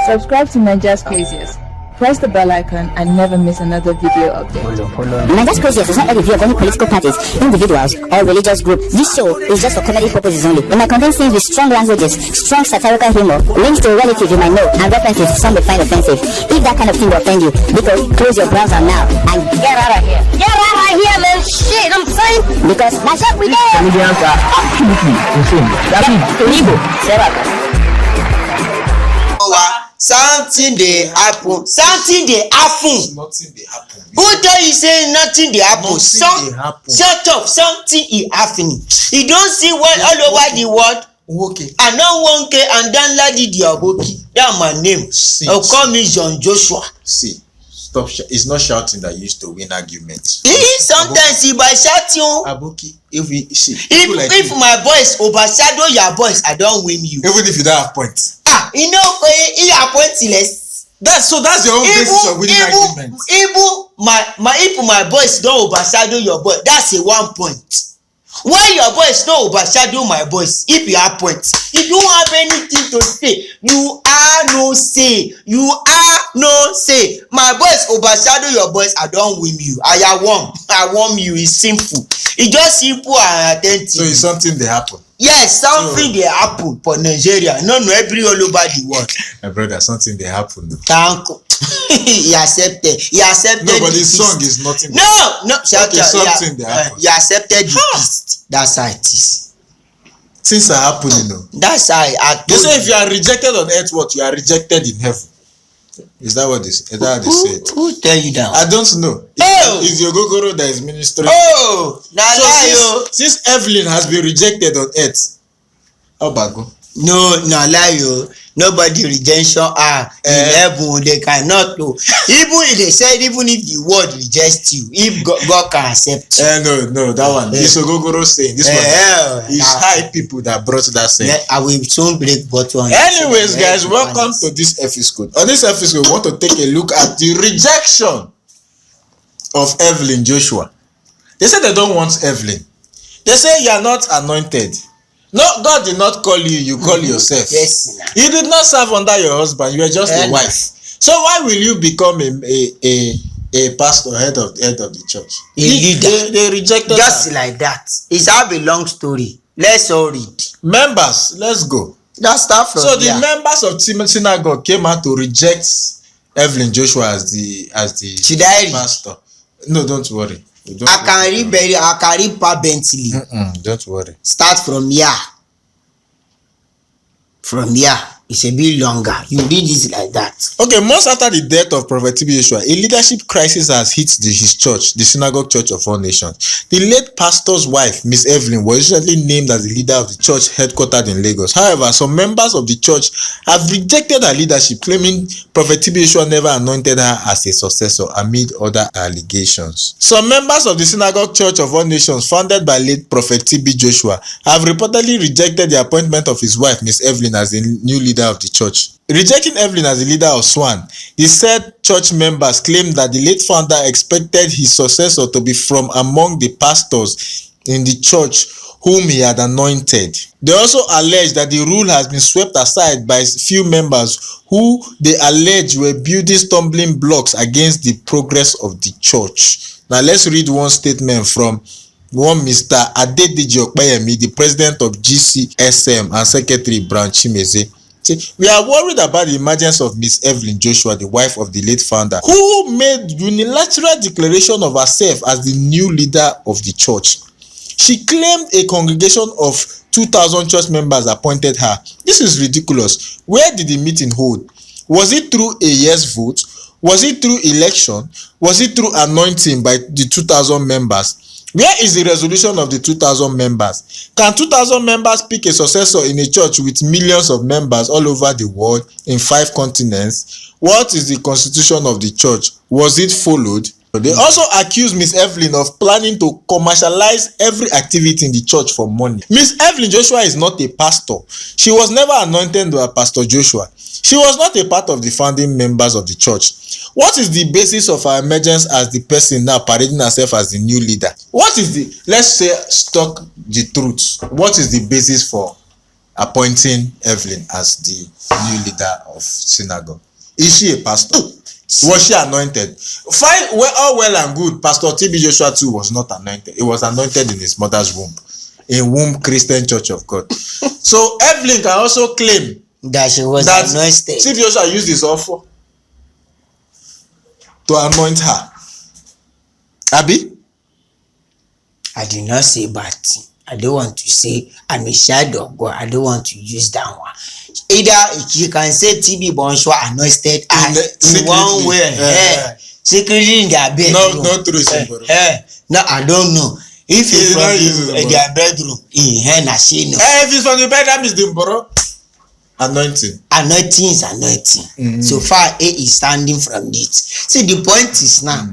Subscribe to Nigeria's Craziest. Press the bell icon and never miss another video update. Nigeria's Craziest is not a review of any political parties, individuals, or religious group. This show is just for comedy purposes only. It might contain scenes with strong languages, strong satirical humor, links to a relative you might know, and references some may find offensive. If that kind of thing will offend you, because close your browser now and get out of here. Get out of here, man! Shit, I'm saying! Because that's what we do! Comedians are absolutely insane. That means evil. Something dey happen. Something dey happen. Nothing dey happen. Who tell you say nothing dey happen? Nothing dey happen. Shut up. Something is happening. You don see one all over the world. Okay. I know one K and then Ladi Diaboki. That's my name. They'll call me John Joshua. See, stop. It's not shouting that used to win arguments. Sometimes he by shouting. Aboki, if we see, if my boys overshadow your boys, I don't win you. Even if you don't have points. You know, he are pointless. That's your own basis of winning arguments. If my boys don't overshadow your boy, that's a 1 point. Why your boys don't overshadow my boys? If you have points, if you don't have anything to say, you are no say. You are no say. My boys overshadow your boys, I don't win you. I warm you. It's simple. It's just simple and attentive. So it's something that happen. Yes, something they happen for Nigeria. No, every all over the world. My brother, something they happen. Thank you. He accepted. No, but the song is nothing. No. Okay, something they happen. He accepted the beast. That's how it is. Things are happening, That's how they say if you are rejected on earth, what? You are rejected in heaven. Is that what they say? Is that how they say it? Who tell you that? I don't know. It's your Gogoro that is ministering. So since Evelyn has been rejected on earth, how about go? No, lie. Nobody rejection in heaven they cannot know. Even if they said even if the world rejects you, if God can accept you. No, that one. It's Ogogoro saying. This one is high people that brought that saying. I will soon break bottom. Anyways, guys, welcome to this episode. On this episode, we want to take a look at the rejection of Evelyn Joshua. They say they don't want Evelyn. They say you are not anointed. No, God did not call you, you call yourself. Yes. You did not serve under your husband, you were just a wife. So why will you become a pastor, head of the church? A leader. They rejected just her. Like that. It's a long story. Let's all read. Members, let's go. Let's start from So the members of Synangogue came out to reject Evelyn Joshua as the pastor. No, don't worry. I can read per Bentley. Don't worry. Start from here. From here. It's a bit longer. You read this like that. Okay, months after the death of Prophet T.B. Joshua, a leadership crisis has hit his church, the Synagogue Church of All Nations. The late pastor's wife, Miss Evelyn, was recently named as the leader of the church headquartered in Lagos. However, some members of the church have rejected her leadership, claiming Prophet T.B. Joshua never anointed her as a successor amid other allegations. Some members of the Synagogue Church of All Nations, founded by late Prophet T.B. Joshua, have reportedly rejected the appointment of his wife, Miss Evelyn, as the new leader of the church. Rejecting Evelyn as the leader of SCOAN, the said church members claimed that the late founder expected his successor to be from among the pastors in the church whom he had anointed. They also allege that the rule has been swept aside by few members who they allege were building stumbling blocks against the progress of the church. Now let's read one statement from one Mr. Adedeji Okpeyemi, the president of GCSM and secretary Branch Chimeze. We are worried about the emergence of Miss Evelyn Joshua, the wife of the late founder, who made unilateral declaration of herself as the new leader of the church. She claimed a congregation of 2,000 church members appointed her. This is ridiculous. Where did the meeting hold? Was it through a yes vote? Was it through election? Was it through anointing by the 2,000 members? Where is the resolution of the 2,000 members? Can 2,000 members pick a successor in a church with millions of members all over the world in 5 continents? What is the constitution of the church? Was it followed? They also accused Miss Evelyn of planning to commercialize every activity in the church for money. Miss Evelyn Joshua is not a pastor. She was never anointed by Pastor Joshua. She was not a part of the founding members of the church. What is the basis of her emergence as the person now parading herself as the new leader? What is the, let's say, talk the truth. What is the basis for appointing Evelyn as the new leader of synagogue. Is she a pastor? Was she anointed? Fine, all well and good. Pastor TB Joshua too was not anointed. He was anointed in his mother's womb, in womb Christian Church of God. So Evelyn can also claim that she was anointed. TB Joshua used his offer to anoint her. Abi? I did not say bad thing. I don't want to say I'm a child of God. I don't want to use that one. Either you can say TB Bonshua anointed in one way, secretly in their bedroom. Not through No, I don't know. If it's from their bedroom, if it's from the bedroom, it's the borough. Anointing. Anointing is anointing. So far, A is standing from it. See, the point is now,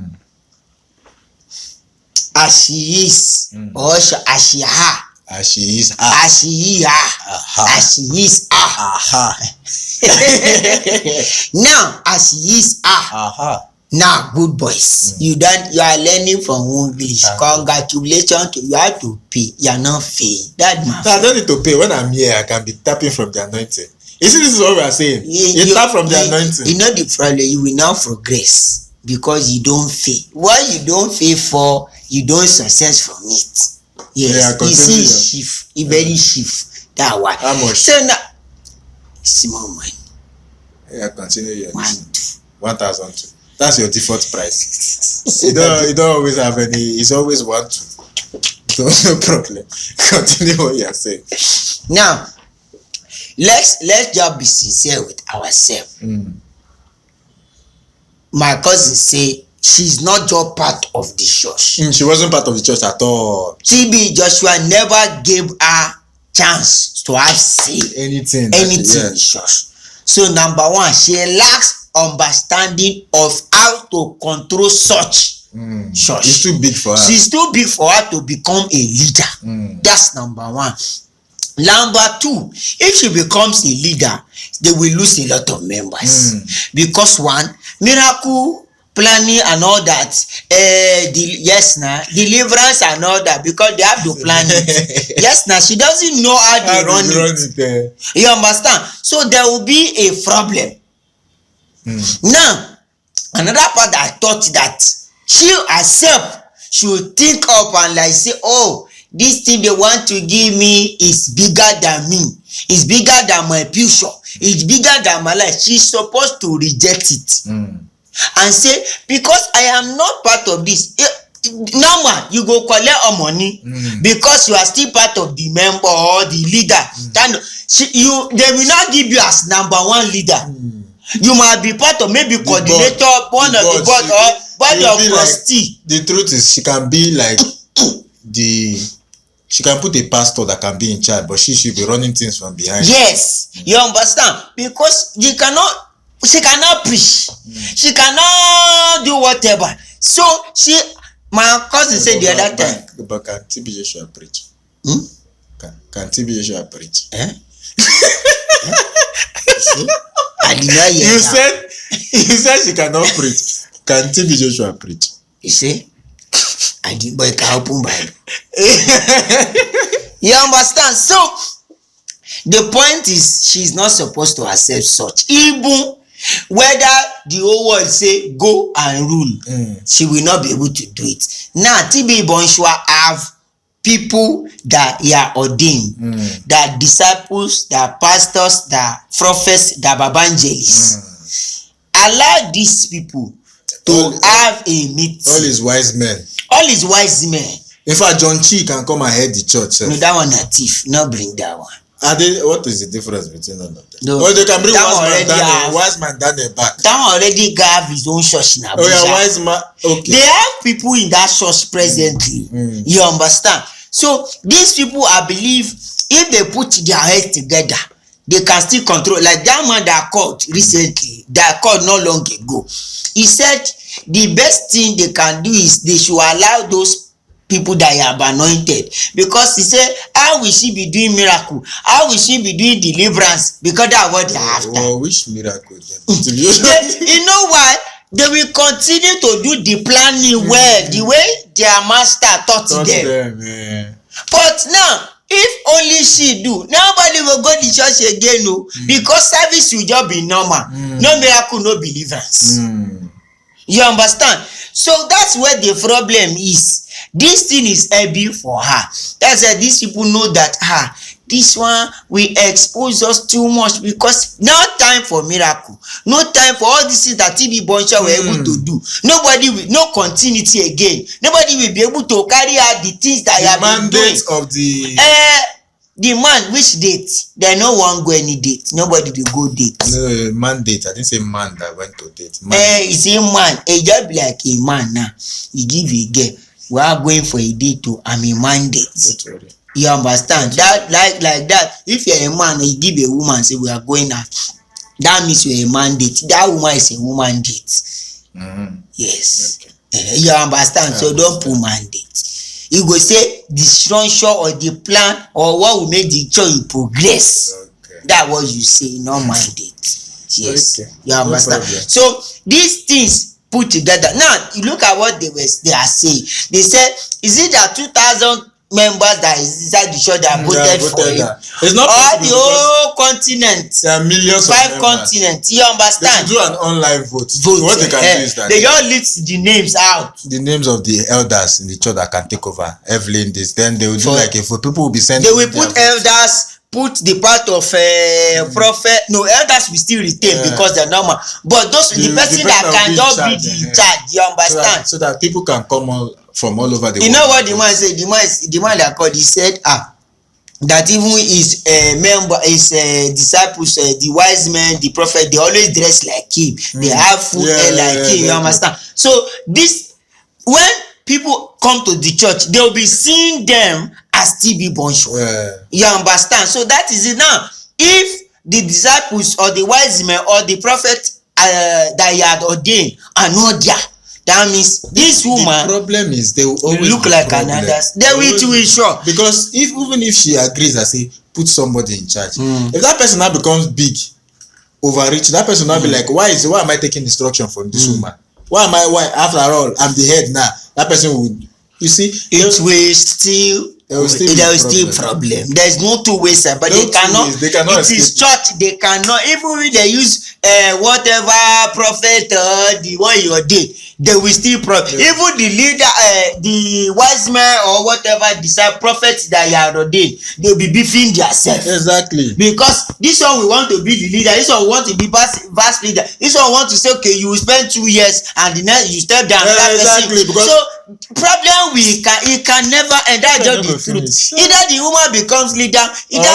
as she is, or as she her. As she is, as she is, now, as she is, now, good boys, you are learning from English. Congratulations to you. Have to pay. You are not paying. That matters. I don't need to pay. When I'm here, I can be tapping from the anointing. You see, this is what we are saying. You tap from the anointing. You know the problem. You will not progress because you don't pay. What you don't pay for, you don't success from it. Yes, you see shift. It very shift. That one. How much? So now, small money. Yeah, continue here. 1,200. That's your default price. you don't always have any. It's always 1,200. No problem. Continue what you are saying. Now, let's just be sincere with ourselves. My cousin say she's not just part of the church. She wasn't part of the church at all. TB Joshua never gave her chance to have say anything in the church. So number one, she lacks understanding of how to control such church. It's too big for her. She's too big for her to become a leader. That's number one. Number two, if she becomes a leader, they will lose a lot of members. Because one, miracle planning and all that, deliverance and all that, because they have to plan it. She doesn't know how to run it. You understand? So there will be a problem. Now, another part I thought that she herself should think up and like say, oh, this thing they want to give me is bigger than me. It's bigger than my future. It's bigger than my life. She's supposed to reject it. And say, because I am not part of this. No man, you go collect our money because you are still part of the member or the leader. They will not give you as number one leader. You might be part of maybe coordinator, one of the board or body of trustee. The truth is, she can be like she can put a pastor that can be in charge, but she should be running things from behind. Yes, you understand? Because she cannot preach. She cannot do whatever. So my cousin said the other time. But can TB Joshua preach? Can TB Joshua preach? I did not hear you said she cannot preach. Can TB Joshua preach? You see? I did, but I can open Bible. You understand? So the point is, she's not supposed to accept such. Even whether the whole world say go and rule, she will not be able to do it. Now, TB Bonshua have people that are ordained, that disciples, that pastors, that prophets, that evangelists. Allow these people to have a meeting. All his wise men. All his wise men. In fact, John Chi can come and head the church. No, that one a thief. Not bring that one. What is the difference between all of them? No, they can bring wise man down their back. That one already have his own church in Abuja. Oh yeah, wise man. Okay. They have people in that church presently. You understand? So these people, I believe, if they put their heads together, they can still control. Like that man that called recently, that called not long ago. He said the best thing they can do is they should allow those people that have anointed, because he said, how will she be doing miracle? How will she be doing deliverance? Because that's what they are after. Well, which miracle then? You know why? They will continue to do the planning well, the way their master taught them. But now, if only she do, nobody will go to church again, no, because service will just be normal. No miracle, no deliverance. You understand? So that's where the problem is. This thing is heavy for her. That's why these people know that this one will expose us too much, because no time for miracle, no time for all these things that TB Boncha were able to do. Nobody will, no continuity again. Nobody will be able to carry out the things that you have been doing. Of the man, which date? They no one go any date. Nobody will go date. No, mandate. I didn't say man that went to date. It's a man. A job like a man now. He give a girl. We are going for a date to I'm a mandate. You understand? That like that. If you're a man, you give a woman, say we are going out. That means you're a mandate. That woman is a woman date. Yes. Okay. You understand? So don't put mandate. You go say the structure or the plan or what will make the church progress. Okay. That what you say, not mandate. Yes. Okay. You understand? So these things put together. Now you look at what they are saying. They said, is it that 2,000 members that is inside the church that voted for him? It's not all the whole continent. There are millions 5 continents. You understand? They do an online vote. What they can do is that they just list the names out. The names of the elders in the church that can take over. Evelyn, this. Then they will do like if people will be sent. They will put elders. Put the part of prophet. No, elders will still retain because they're normal. But those the person that can just be the charge. You understand? So that people can come from all over the world. You know what the man said? The man that called, he said, that even his member, his disciples, the wise men, the prophet, they always dress like him. They have food like him. You understand? So this, when people come to the church, they will be seeing them as TB Boncho. You understand? So that is it now. If the disciples or the wise men or the prophet that he had ordained are not there, that means this woman. The problem is they will always look like another. They will sure. Because even if she agrees, I say put somebody in charge. If that person now becomes big, overreach, that person now be like, why am I taking instruction from this woman? Why after all I'm the head now? That person would, you see, there will still problem. There is no two ways, but they cannot. It is church. They cannot. Even if they use whatever prophet the one you ordain, they will still problem. Even the leader, the wise man or whatever prophets that you are ordained, they will be beefing themselves. Exactly. Because this one we want to be the leader. This one we want to be vast leader. This one want to say, okay, you will spend 2 years and the next you step down. Exactly. Because so problem it can never end. That's just the truth. Either the woman becomes leader, either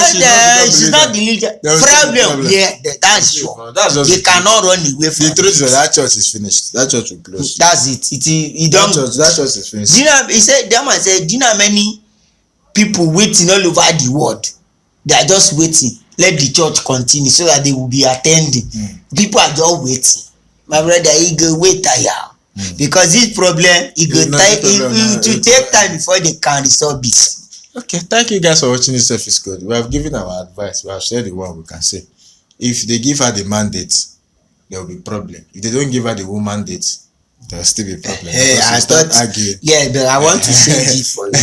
she's not the leader. Problem. Yeah, that's sure. They cannot run away from the truth. That church is finished. That church will close. That's it. That church is finished. Do you know? He said, "That man said, do you know how many people waiting all over the world? They are just waiting. Let the church continue so that they will be attending. People are just waiting. My brother, he go wait tire. Because this problem, it will take time before they can resolve it." Okay, thank you guys for watching this episode. We have given our advice. We have said the one we can say. If they give her the mandate, there will be problem. If they don't give her the woman mandate, there will still be problem. Hey, I thought arguing. Yeah, but I want to say it for you.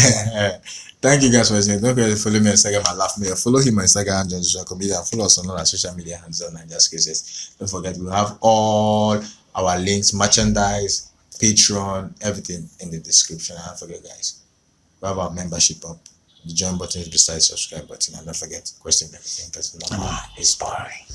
Thank you guys for watching. Don't forget to follow me on Instagram and laugh me. Follow him on Instagram and Joshua Comedian. Follow us on all our social media hands on and just cases. Don't forget we have all our links, merchandise, Patreon, everything in the description. And don't forget, guys, we have our membership up. The join button is beside the subscribe button. And don't forget, question everything because it's boring.